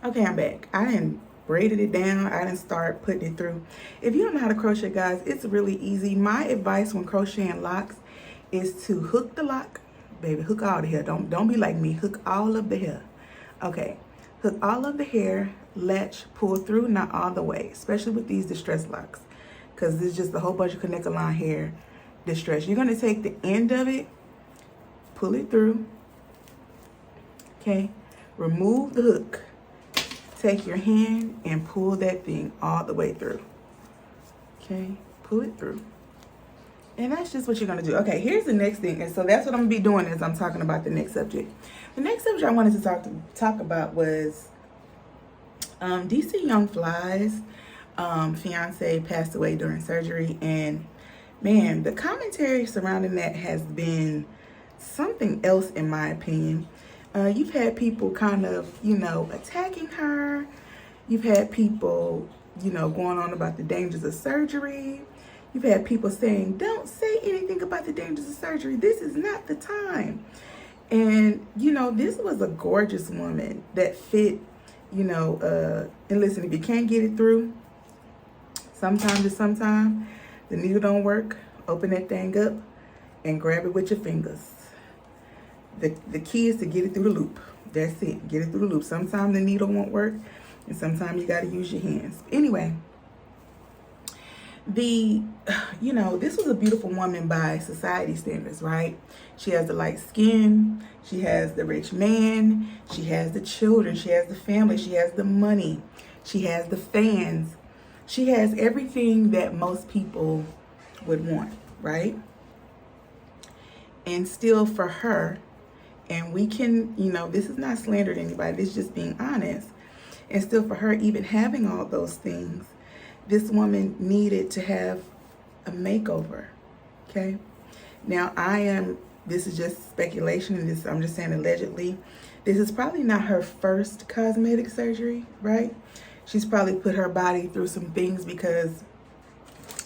Okay, I'm back. I didn't braided it down. I didn't start putting it through. If you don't know how to crochet, guys, it's really easy. My advice when crocheting locks is to hook the lock. Baby, hook all the hair. Don't be like me. Hook all of the hair. Okay. Hook all of the hair, latch, pull through, not all the way, especially with these distress locks, because there's just a whole bunch of connector line hair distress. You're going to take the end of it, pull it through, okay? Remove the hook. Take your hand and pull that thing all the way through, okay? Pull it through. And that's just what you're going to do. Okay, here's the next thing. And so that's what I'm going to be doing as I'm talking about the next subject. The next subject I wanted to talk about was DC Young Fly's fiance passed away during surgery. And man, the commentary surrounding that has been something else in my opinion. You've had people kind of, attacking her. You've had people, going on about the dangers of surgery. You've had people saying, don't say anything about the dangers of surgery. This is not the time. And, this was a gorgeous woman that fit, and listen, if you can't get it through, sometimes the needle don't work. Open that thing up and grab it with your fingers. The key is to get it through the loop. That's it. Get it through the loop. Sometimes the needle won't work, and sometimes you got to use your hands. Anyway, this was a beautiful woman by society standards, right? She has the light skin. She has the rich man. She has the children. She has the family. She has the money. She has the fans. She has everything that most people would want, right? And still for her, and we can, this is not slander to anybody, this is just being honest. And still for her, even having all those things, this woman needed to have a makeover, okay? Now, this is just speculation, and I'm just saying allegedly. This is probably not her first cosmetic surgery, right? She's probably put her body through some things because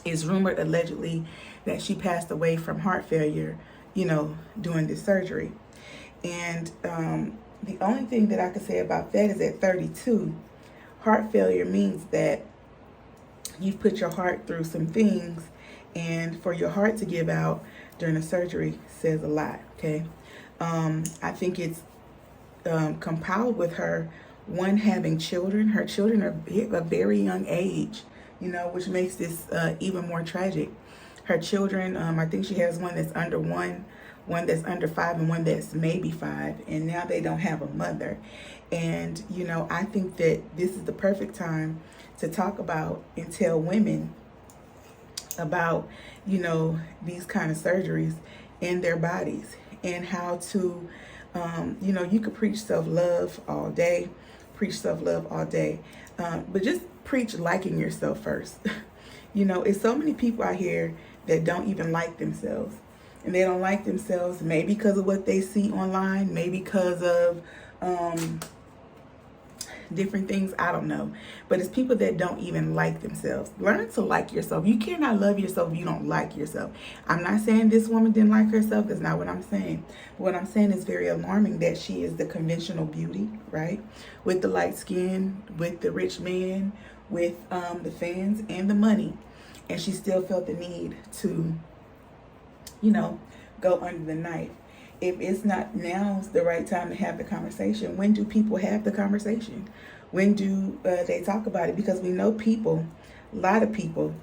it's rumored allegedly that she passed away from heart failure, doing this surgery. And the only thing that I could say about that is at 32, heart failure means that you've put your heart through some things, and for your heart to give out during a surgery says a lot, okay? I think it's compiled with her, one, having children. Her children are a very young age, which makes this even more tragic. Her children, I think she has one that's under one that's under 5, and one that's maybe 5, and now they don't have a mother. And I think that this is the perfect time to talk about and tell women about these kind of surgeries in their bodies, and how to you could preach self-love all day, but just preach liking yourself first. It's so many people out here that don't even like themselves. And they don't like themselves maybe because of what they see online, maybe because of different things, I don't know. But it's people that don't even like themselves. Learn to like yourself. You cannot love yourself if you don't like yourself. I'm not saying this woman didn't like herself. That's not what I'm saying. What I'm saying is very alarming that she is the conventional beauty, right? With the light skin, with the rich man, with the fans and the money. And she still felt the need to go under the knife. If it's not now's the right time to have the conversation, when do people have the conversation? When do they talk about it? Because we know people, a lot of people,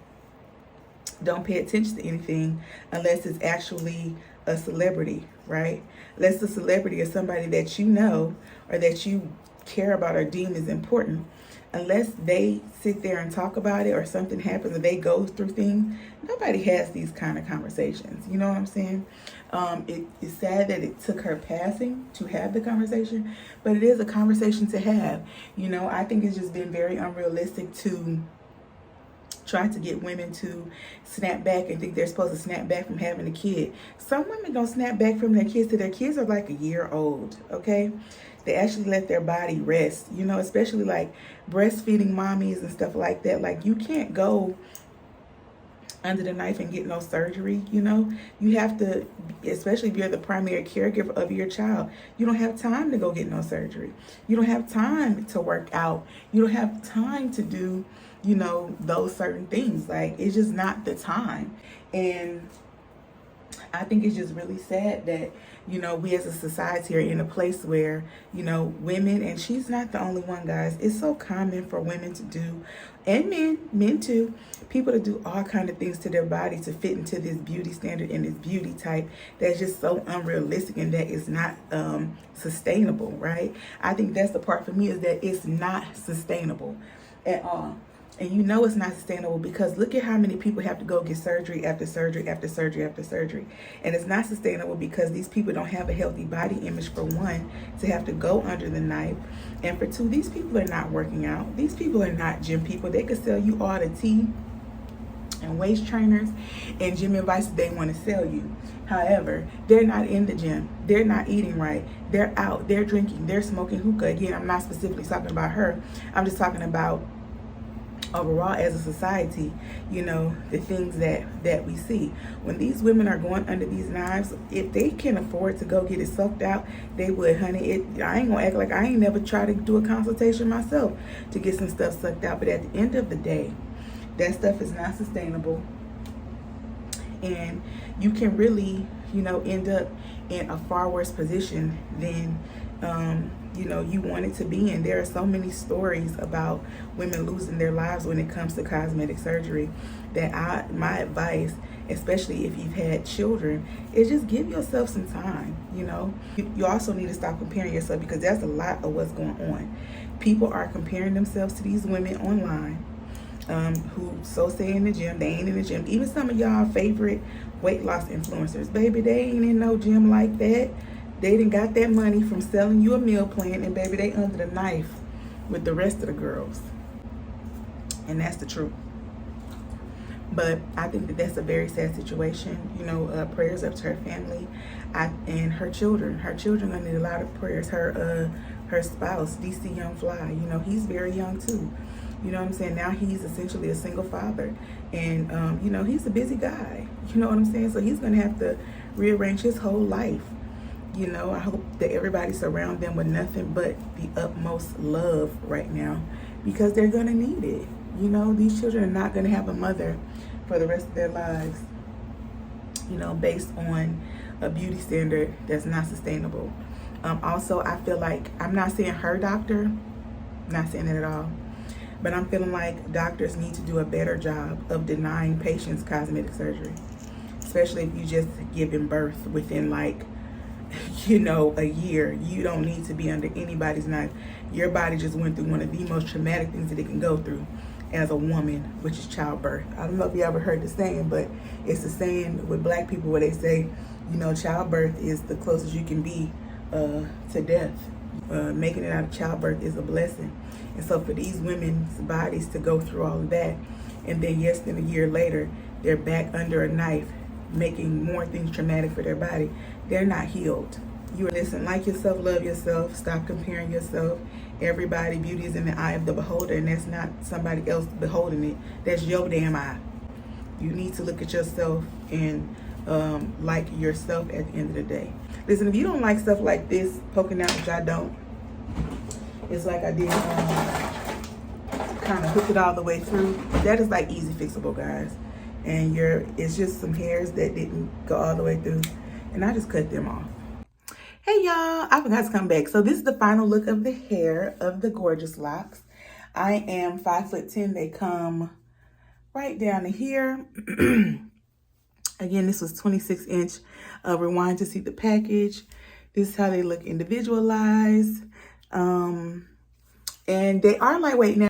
don't pay attention to anything unless it's actually a celebrity, right? Unless the celebrity is somebody that you know or that you care about or deem is important. Unless they sit there and talk about it, or something happens or they go through things, nobody has these kind of conversations. You know what I'm saying? It's sad that it took her passing to have the conversation, but it is a conversation to have. I think it's just been very unrealistic to try to get women to snap back and think they're supposed to snap back from having a kid. Some women don't snap back from their kids till their kids are like a year old, okay? They actually let their body rest, especially like breastfeeding mommies and stuff like that. Like, you can't go under the knife and get no surgery. You know, you have to, especially if you're the primary caregiver of your child, you don't have time to go get no surgery. You don't have time to work out. You don't have time to do, you know, those certain things. Like, it's just not the time. And I think it's just really sad that, you know, we as a society are in a place where, you know, women, and she's not the only one, guys. It's so common for women to do, and men too, people to do all kind of things to their body to fit into this beauty standard and this beauty type that's just so unrealistic and that is not sustainable, right? I think that's the part for me, is that it's not sustainable at all. And you know it's not sustainable because look at how many people have to go get surgery after surgery after surgery after surgery. And it's not sustainable because these people don't have a healthy body image, for one, to have to go under the knife. And for two, these people are not working out. These people are not gym people. They could sell you all the tea and waist trainers and gym advice that they want to sell you. However, they're not in the gym. They're not eating right. They're out. They're drinking. They're smoking hookah. Again, I'm not specifically talking about her. I'm just talking about overall as a society, you know, the things that we see. When these women are going under these knives, if they can afford to go get it sucked out, they would, honey. I ain't gonna act like I ain't never tried to do a consultation myself to get some stuff sucked out. But at the end of the day, that stuff is not sustainable. And you can really, you know, end up in a far worse position than you know, you want it to be in. There are so many stories about women losing their lives when it comes to cosmetic surgery that my advice, especially if you've had children, is just give yourself some time. You know, you also need to stop comparing yourself, because that's a lot of what's going on. People are comparing themselves to these women online who so say in the gym. They ain't in the gym. Even some of y'all favorite weight loss influencers, baby, they ain't in no gym like that. They done got that money from selling you a meal plan, and baby, they under the knife with the rest of the girls. And that's the truth. But I think that that's a very sad situation. You know, prayers up to her family and her children. Her children gonna need a lot of prayers. Her spouse, DC Young Fly, you know, he's very young too. You know what I'm saying? Now he's essentially a single father. And, you know, he's a busy guy. You know what I'm saying? So he's gonna have to rearrange his whole life. You know, I hope that everybody surround them with nothing but the utmost love right now, because they're going to need it. You know, these children are not going to have a mother for the rest of their lives, you know, based on a beauty standard that's not sustainable. Also, I feel like, I'm not saying her doctor, not saying that at all, but I'm feeling like doctors need to do a better job of denying patients cosmetic surgery, especially if you just giving birth within like, you know, a year. You don't need to be under anybody's knife. Your body just went through one of the most traumatic things that it can go through as a woman, which is childbirth. I don't know if you ever heard the saying, but it's the saying with black people where they say, you know, childbirth is the closest you can be to death. Making it out of childbirth is a blessing. And so for these women's bodies to go through all of that, and then less than a year later, they're back under a knife, making more things traumatic for their body, they're not healed. You listen, like yourself, love yourself, stop comparing yourself. Everybody, beauty is in the eye of the beholder, and that's not somebody else beholding it. That's your damn eye. You need to look at yourself and like yourself at the end of the day. Listen, if you don't like stuff like this poking out, which I don't, it's like I did kind of hook it all the way through. That is like easy fixable, guys. And it's just some hairs that didn't go all the way through, and I just cut them off. Hey y'all, I forgot to come back. So this is the final look of the hair of the gorgeous locks. I am 5'10". They come right down to here. Again, this was 26-inch. Rewind to see the package. This is how they look individualized. And they are lightweight now.